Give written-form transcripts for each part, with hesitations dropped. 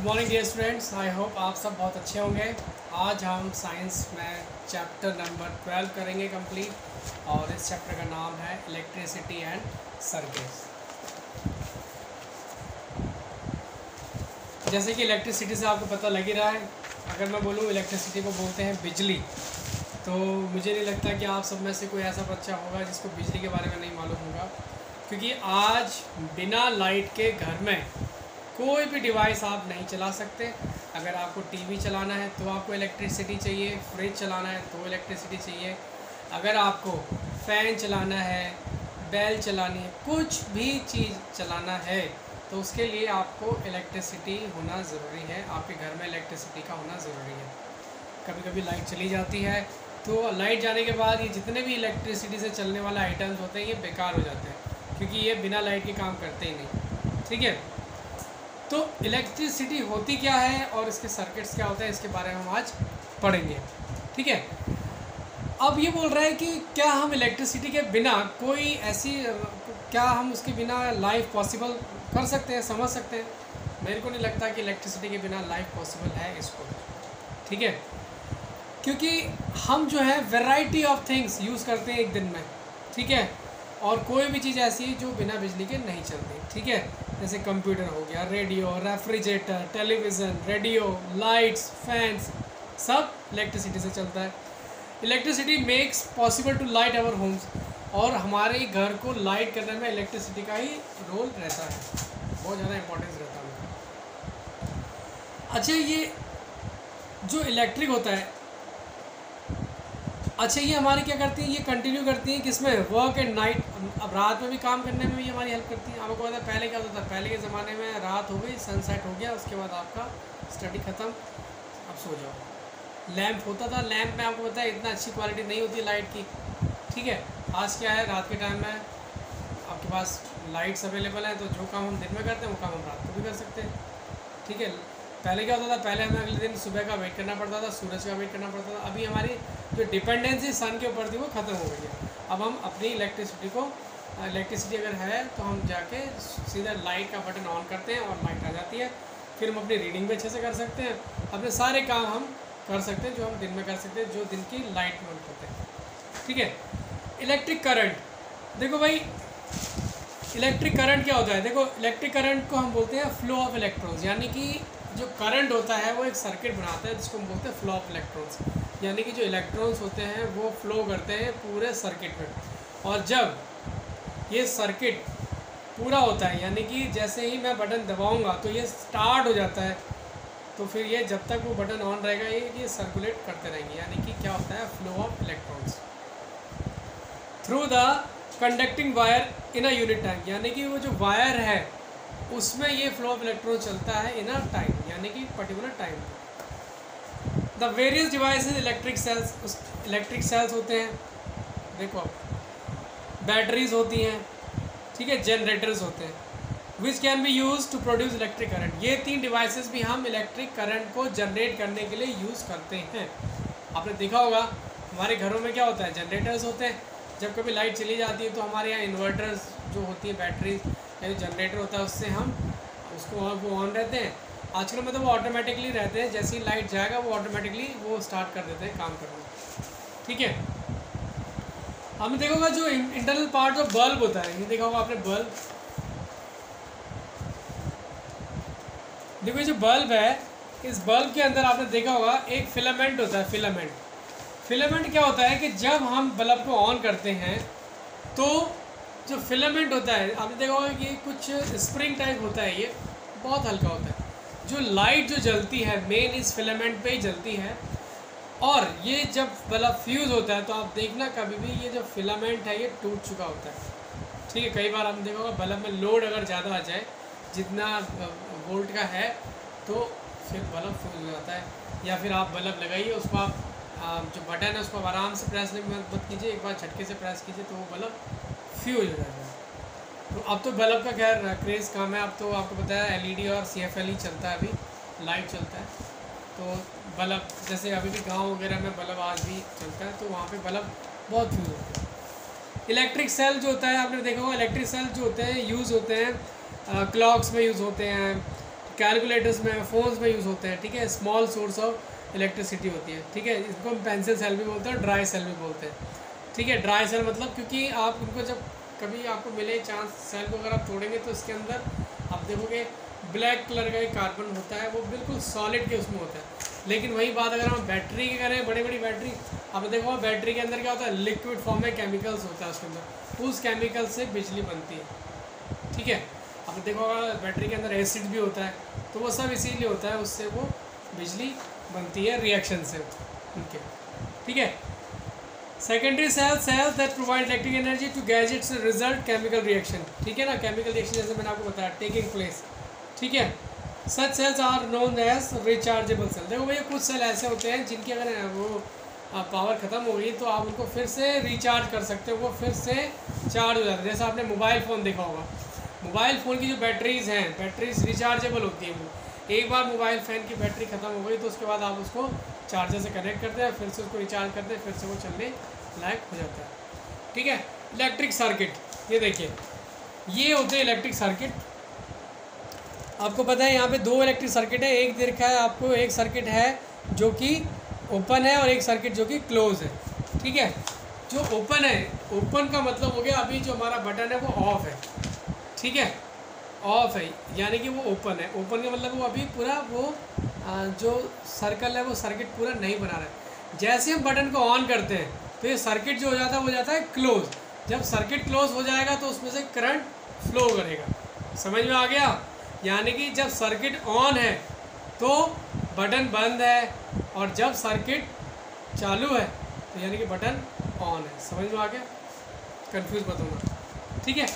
Morning dear students, I hope आप सब बहुत अच्छे होंगे। आज हम साइंस में चैप्टर नंबर 12 करेंगे कंप्लीट, और इस चैप्टर का नाम है इलेक्ट्रिसिटी एंड सर्किट्स। जैसे कि इलेक्ट्रिसिटी से आपको पता लग ही रहा है, अगर मैं बोलूँ इलेक्ट्रिसिटी को बोलते हैं बिजली, तो मुझे नहीं लगता कि आप सब में से कोई ऐसा बच्चा होगा जिसको बिजली के बारे में नहीं मालूम होगा, क्योंकि आज बिना लाइट के घर में कोई भी डिवाइस आप नहीं चला सकते। अगर आपको टीवी चलाना है तो आपको इलेक्ट्रिसिटी चाहिए, फ्रिज चलाना है तो इलेक्ट्रिसिटी चाहिए, अगर आपको फ़ैन चलाना है, बेल चलानी है, कुछ भी चीज़ चलाना है तो उसके लिए आपको इलेक्ट्रिसिटी होना ज़रूरी है। आपके घर में इलेक्ट्रिसिटी का होना ज़रूरी है। कभी कभी लाइट चली जाती है तो लाइट जाने के बाद ये जितने भी इलेक्ट्रिसिटी से चलने वाले आइटम्स होते हैं ये बेकार हो जाते हैं, क्योंकि ये बिना लाइट के काम करते ही नहीं। ठीक है, तो इलेक्ट्रिसिटी होती क्या है और इसके सर्किट्स क्या होते हैं, इसके बारे में हम आज पढ़ेंगे। ठीक है, अब ये बोल रहा है कि क्या हम इलेक्ट्रिसिटी के बिना कोई ऐसी क्या हम उसके बिना लाइफ पॉसिबल कर सकते हैं, समझ सकते हैं? मेरे को नहीं लगता कि इलेक्ट्रिसिटी के बिना लाइफ पॉसिबल है इसको। ठीक है, क्योंकि हम जो है वैरायटी ऑफ थिंग्स यूज़ करते हैं एक दिन में। ठीक है, और कोई भी चीज़ ऐसी है जो बिना बिजली के नहीं चलती। ठीक है, जैसे कंप्यूटर हो गया, radio, refrigerator, television, radio, lights, fans, सब इलेक्ट्रिसिटी से चलता है। Electricity makes possible to light our homes, और हमारे घर को लाइट करने में इलेक्ट्रिसिटी का ही रोल रहता है, बहुत ज़्यादा इंपॉर्टेंस रहता है उनका। अच्छा, ये जो इलेक्ट्रिक होता है, अच्छा ये हमारे क्या करती हैं, ये कंटिन्यू करती हैं किसमें, वर्क एंड नाइट। अब रात में भी काम करने में भी हमारी हेल्प करती है। आपको पता है पहले क्या होता था, पहले के ज़माने में रात हो गई, सनसेट हो गया, उसके बाद आपका स्टडी ख़त्म, अब सो जाओ। लैंप होता था, लैंप में आपको पता है इतना अच्छी क्वालिटी नहीं होती लाइट की। ठीक है, आज क्या है, रात के टाइम में आपके पास लाइट्स अवेलेबल हैं, तो जो काम हम दिन में करते हैं वो काम हम रात को भी कर सकते हैं। ठीक है, पहले क्या होता था, पहले हमें अगले दिन सुबह का वेट करना पड़ता था, सूरज का वेट करना पड़ता था। अभी हमारी जो डिपेंडेंसी सन के ऊपर थी वो ख़त्म हो गई है। अब हम अपनी इलेक्ट्रिसिटी अगर है तो हम जाके सीधा लाइट का बटन ऑन करते हैं और लाइट आ जाती है। फिर हम अपनी रीडिंग भी अच्छे से कर सकते हैं, अपने सारे काम हम कर सकते हैं जो हम दिन में कर सकते हैं, जो दिन की लाइट में होते हैं। ठीक है, इलेक्ट्रिक करंट, देखो भाई इलेक्ट्रिक करंट क्या होता है। देखो इलेक्ट्रिक करंट को हम बोलते हैं फ्लो ऑफ इलेक्ट्रॉन्स, यानी कि जो करंट होता है वो एक सर्किट बनाता है जिसको हम बोलते हैं फ्लो ऑफ इलेक्ट्रॉन्स, यानी कि जो इलेक्ट्रॉन्स होते हैं वो फ्लो करते हैं पूरे सर्किट में। और जब ये सर्किट पूरा होता है, यानी कि जैसे ही मैं बटन दबाऊंगा तो ये स्टार्ट हो जाता है, तो फिर ये जब तक वो बटन ऑन रहेगा ये सर्कुलेट करते रहेंगे, यानी कि क्या होता है, flow of electrons through the conducting wire in a unit time, यानी कि वो जो वायर है उसमें ये फ्लो ऑफ इलेक्ट्रॉन चलता है इन अ टाइम, यानी कि particular time. The various devices electric sales होते हैं, देखो बैटरीज होती हैं, ठीक है, जनरेटर्स होते हैं, which can be use to produce electric current. ये तीन डिवाइसेस भी हम इलेक्ट्रिक करंट को जनरेट करने के लिए यूज़ करते हैं। आपने देखा होगा हमारे घरों में क्या होता है, जनरेटर्स होते हैं। जब कभी लाइट चली जाती है तो हमारे यहाँ इन्वर्टर्स जो होती है, बैटरीज या जो जनरेटर होता है, उससे हम वो ऑन रहते हैं। आजकल में तो वो ऑटोमेटिकली रहते हैं, जैसे ही लाइट जाएगा वो ऑटोमेटिकली वो स्टार्ट कर देते हैं काम करना। ठीक है, हमने देखा होगा जो इंटरनल पार्ट जो बल्ब होता है, ये देखा होगा आपने बल्ब। देखो ये जो बल्ब है, इस बल्ब के अंदर आपने देखा होगा एक फिलामेंट होता है। फिलामेंट क्या होता है कि जब हम बल्ब को ऑन करते हैं तो जो फिलामेंट होता है, आपने देखा होगा कि कुछ स्प्रिंग टाइप होता है, ये बहुत हल्का होता है। जो लाइट जो जलती है मेन इस फिलामेंट पे ही जलती है, और ये जब बल्ब फ्यूज़ होता है तो आप देखना कभी भी ये जो फिलामेंट है ये टूट चुका होता है। ठीक है, कई बार आपने देखा होगा बल्ब में लोड अगर ज़्यादा आ जाए, जितना वोल्ट का है, तो फिर बल्ब फ्यूज़ हो जाता है। या फिर आप बल्ब लगाइए, उसको आप जो बटन है उसको आराम से प्रेस मत कीजिए, एक बार झटके से प्रेस कीजिए तो वो बल्ब फ्यूज हो जाएगा। तो अब तो बल्ब का खैर क्रेज़ कम है, अब तो आपको पता है एलईडी और CFL ही चलता है, अभी लाइट चलता है। तो बल्ब जैसे अभी भी गांव वगैरह में बल्ब आज भी चलता है, तो वहाँ पे बल्ब बहुत फ्यूज होते हैं। इलेक्ट्रिक सेल जो होता है, आपने देखा होगा इलेक्ट्रिक सेल जो होते हैं यूज़ होते हैं क्लॉक्स में यूज़ होते हैं, कैलकुलेटर्स में, फ़ोन्स में यूज़ होते हैं, ठीक है। स्मॉल सोर्स ऑफ इलेक्ट्रिसिटी होती है, ठीक है। इसको हम पेंसिल सेल भी बोलते हैं, ड्राई सेल भी बोलते हैं, ठीक है। ड्राई सेल मतलब क्योंकि आप उनको जब कभी आपको मिले चांस सेल को अगर आप तोड़ेंगे तो इसके अंदर आप देखोगे ब्लैक कलर का एक कार्बन होता है, वो बिल्कुल सॉलिड के उसमें होता है। लेकिन वही बात अगर हम बैटरी की करें, बड़ी बड़ी बैटरी, आपने देखो बैटरी के अंदर क्या होता है, लिक्विड फॉर्म में केमिकल्स होता है उसके अंदर, उस केमिकल से बिजली बनती है, ठीक है। आपने देखो बैटरी के अंदर एसिड भी होता है, तो वो सब इसीलिए होता है, उससे वो बिजली बनती है रिएक्शन से उनके, ठीक है। Secondary cells that provide electric energy to gadgets result chemical reaction, ठीक है ना। केमिकल रिएक्शन जैसे मैंने आपको बताया टेकिंग प्लेस, ठीक है। Such cells are known as rechargeable cell. देखो भैया कुछ सेल ऐसे होते हैं जिनकी अगर वो पावर ख़त्म हो गई तो आप उनको फिर से रिचार्ज कर सकते हो, वो फिर से चार्ज हो जाता है। जैसे आपने मोबाइल फ़ोन देखा होगा, मोबाइल फ़ोन की जो बैटरीज़ हैं, बैटरीज रिचार्जेबल होती है। वो एक बार मोबाइल फ़ोन की बैटरी ख़त्म हो गई तो उसके बाद आप उसको चार्जर से कनेक्ट करते हैं, फिर से उसको रिचार्ज करते हैं, फिर से वो चलने लायक हो जाता है, ठीक है। इलेक्ट्रिक सर्किट, ये देखिए ये होते हैं इलेक्ट्रिक सर्किट। आपको पता है यहाँ पे दो इलेक्ट्रिक सर्किट है, एक देखा है आपको, एक सर्किट है जो कि ओपन है और एक सर्किट जो कि क्लोज है, ठीक है। जो ओपन है, ओपन का मतलब हो गया अभी जो हमारा बटन है वो ऑफ है, ठीक है, ऑफ है, यानी कि वो ओपन है। ओपन का मतलब वो अभी पूरा वो जो सर्कल है वो सर्किट पूरा नहीं बना रहा है। जैसे हम बटन को ऑन करते हैं तो ये सर्किट जो हो जाता है वो जाता है क्लोज। जब सर्किट क्लोज हो जाएगा तो उसमें से करंट फ्लो करेगा, समझ में आ गया। यानी कि जब सर्किट ऑन है तो बटन बंद है, और जब सर्किट चालू है तो यानी कि बटन ऑन है, समझ में आ गया, कंफ्यूज मत होना, ठीक है।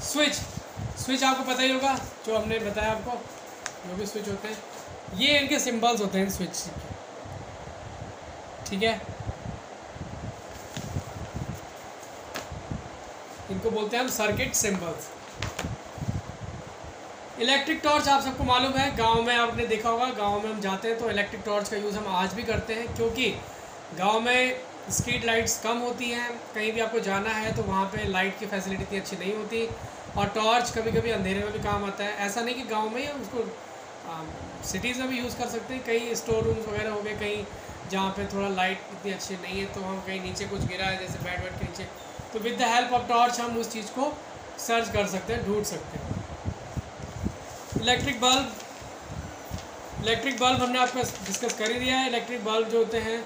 स्विच आपको पता ही होगा, जो हमने बताया आपको, जो भी स्विच होते हैं ये इनके सिंबल्स होते हैं स्विच, ठीक है। इनको बोलते हैं हम सर्किट सिंबल्स। इलेक्ट्रिक टॉर्च आप सबको मालूम है, गांव में आपने देखा होगा, गांव में हम जाते हैं तो इलेक्ट्रिक टॉर्च का यूज़ हम आज भी करते हैं, क्योंकि गांव में स्ट्रीट लाइट्स कम होती हैं, कहीं भी आपको जाना है तो वहाँ पे लाइट की फैसिलिटी इतनी अच्छी नहीं होती, और टॉर्च कभी कभी अंधेरे में भी काम आता है। ऐसा नहीं कि गांव में ही उसको सिटीज़ में भी यूज़ कर सकते हैं, कई स्टोर रूम्स वगैरह हो गए, कहीं जहाँ पे थोड़ा लाइट इतनी अच्छी नहीं है, तो हम कहीं नीचे कुछ गिरा है जैसे बेड वेड के नीचे, तो with the help of torch हम उस चीज़ को सर्च कर सकते हैं, ढूंढ सकते हैं। इलेक्ट्रिक बल्ब हमने आपको डिस्कस कर ही दिया है। इलेक्ट्रिक बल्ब जो होते हैं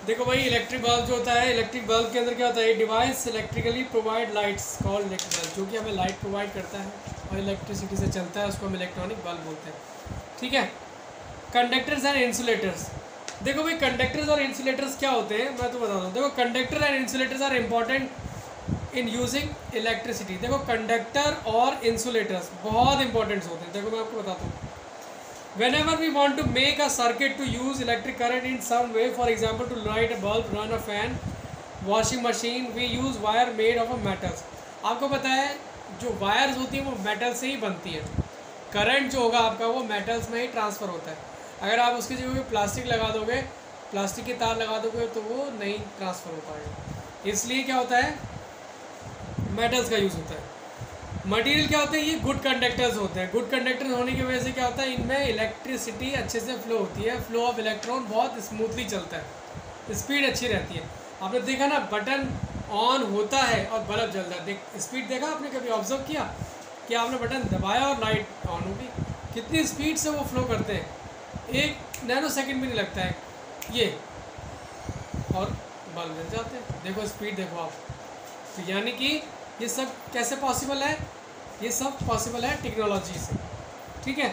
देखो भाई, इलेक्ट्रिक बल्ब जो होता है, इलेक्ट्रिक बल्ब के अंदर क्या होता है, device electrically provide lights called electric bulb, जो कि हमें लाइट प्रोवाइड करता है और इलेक्ट्रिसिटी से चलता है, उसको हम इलेक्ट्रॉनिक बल्ब बोलते हैं, ठीक है। कंडक्टर्स एंड इंसुलेटर्स, देखो भाई कंडक्टर्स और इंसुलेटर्स क्या होते हैं मैं तो बताता हूँ। देखो conductor and insulators are important in using electricity. देखो कंडक्टर और इंसुलेटर्स बहुत इंपॉर्टेंट होते हैं। देखो मैं आपको बताता हूँ, whenever we want to make a circuit to use electric current in some way, for example to light a bulb, run a fan, washing machine, we use wire made of metals। आपको पता है जो wires होती हैं वो metal से ही बनती है, करंट जो होगा आपका वो मेटल्स में ही ट्रांसफ़र होता है। अगर आप उसकी जगह प्लास्टिक लगा दोगे, प्लास्टिक की तार लगा दोगे तो वो नहीं ट्रांसफ़र हो पाएगा, इसलिए क्या होता है मेटल्स का यूज़ होता है। मटेरियल क्या होते हैं, ये गुड कंडक्टर्स होते हैं। गुड कंडक्टर्स होने की वजह से क्या होता है, इनमें इलेक्ट्रिसिटी अच्छे से फ्लो होती है, फ्लो ऑफ इलेक्ट्रॉन बहुत स्मूथली चलता है, स्पीड अच्छी रहती है। आपने देखा ना बटन ऑन होता है और बल्ब जलता है, स्पीड देखा आपने, कभी ऑब्जर्व किया कि आपने बटन दबाया और लाइट ऑन होगी, कितनी स्पीड से वो फ्लो करते हैं, 1 नैनो सेकेंड भी नहीं लगता है ये, और बल्ब जल जाते हैं। देखो स्पीड देखो आप, तो यानी कि ये सब कैसे पॉसिबल है, ये सब पॉसिबल है टेक्नोलॉजी से, ठीक है।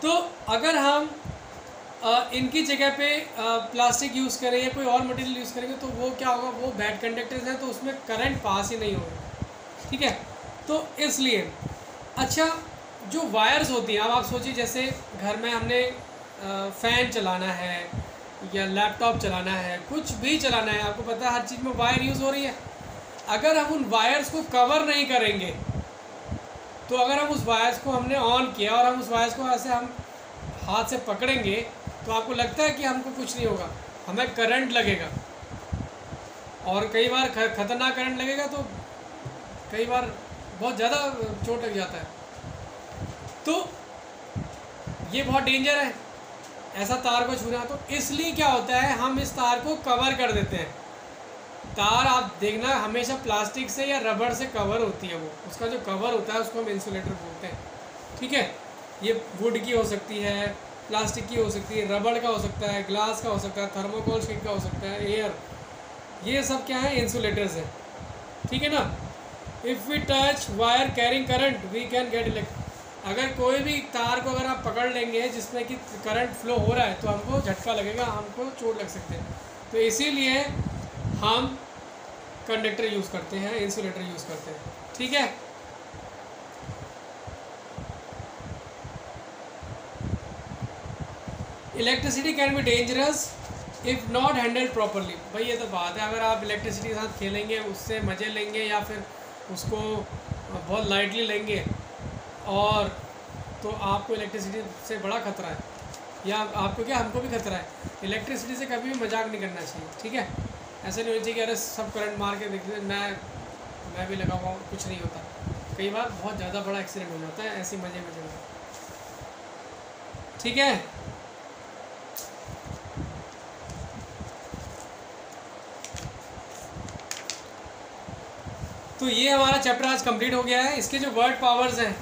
तो अगर हम इनकी जगह पे प्लास्टिक यूज़ करें या कोई और मटेरियल यूज़ करेंगे तो वो क्या होगा, वो बैड कंडक्टर्स हैं, तो उसमें करंट पास ही नहीं होगा, ठीक है। तो इसलिए अच्छा जो वायर्स होती हैं, अब आप सोचिए जैसे घर में हमने फ़ैन चलाना है या लैपटॉप चलाना है, कुछ भी चलाना है, आपको पता है हर चीज़ में वायर यूज़ हो रही है। अगर हम उन वायर्स को कवर नहीं करेंगे तो अगर हम उस वायर्स को हमने ऑन किया और हम उस वायर्स को ऐसे हम हाथ से पकड़ेंगे तो आपको लगता है कि हमको कुछ नहीं होगा, हमें करंट लगेगा, और कई बार खतरनाक करंट लगेगा तो कई बार बहुत ज़्यादा चोट लग जाता है। तो ये बहुत डेंजर है ऐसा तार को छूना। तो इसलिए क्या होता है, हम इस तार को कवर कर देते हैं। तार आप देखना हमेशा प्लास्टिक से या रबड़ से कवर होती है, वो उसका जो कवर होता है उसको हम इंसुलेटर बोलते हैं। ठीक है, ये वुड की हो सकती है, प्लास्टिक की हो सकती है, रबड़ का हो सकता है, ग्लास का हो सकता है, थर्मोकोल शीट का हो सकता है, एयर, ये सब क्या है, इंसुलेटर्स हैं। ठीक है ना। If we touch wire carrying current we can get elect. अगर कोई भी तार को अगर आप पकड़ लेंगे जिसमें कि करंट फ्लो हो रहा है तो हमको झटका लगेगा, हमको चोट लग सकते हैं। तो इसीलिए हम कंडक्टर यूज़ करते हैं, इंसुलेटर यूज़ करते हैं। ठीक है। Electricity can be dangerous if not handled properly. भाई ये तो बात है, अगर आप इलेक्ट्रिसिटी के साथ खेलेंगे, उससे मज़े लेंगे या फिर उसको बहुत लाइटली लेंगे और तो आपको इलेक्ट्रिसिटी से बड़ा खतरा है, या आपको क्या, हमको भी खतरा है। इलेक्ट्रिसिटी से कभी भी मजाक नहीं करना चाहिए। ठीक है, ऐसा नहीं होना चाहिए कि अरे सब करंट मार के देखते मैं भी लगा हुआ, कुछ नहीं होता। कई बार बहुत ज़्यादा बड़ा एक्सीडेंट हो जाता है ऐसे मज़े में। ठीक है। तो ये हमारा चैप्टर आज कंप्लीट हो गया है। इसके जो वर्ड पावर्स हैं,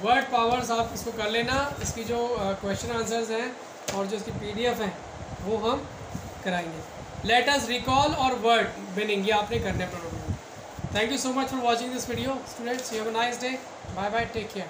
वर्ड पावर्स आप इसको कर लेना। इसकी जो क्वेश्चन आंसर्स हैं और जो इसकी PDF है वो हम कराएंगे। लेट अस रिकॉल और वर्ड मीनिंग, ये आपने करने पड़ेगा। Thank you so much for watching this video students. You have a nice day. Bye bye, take care.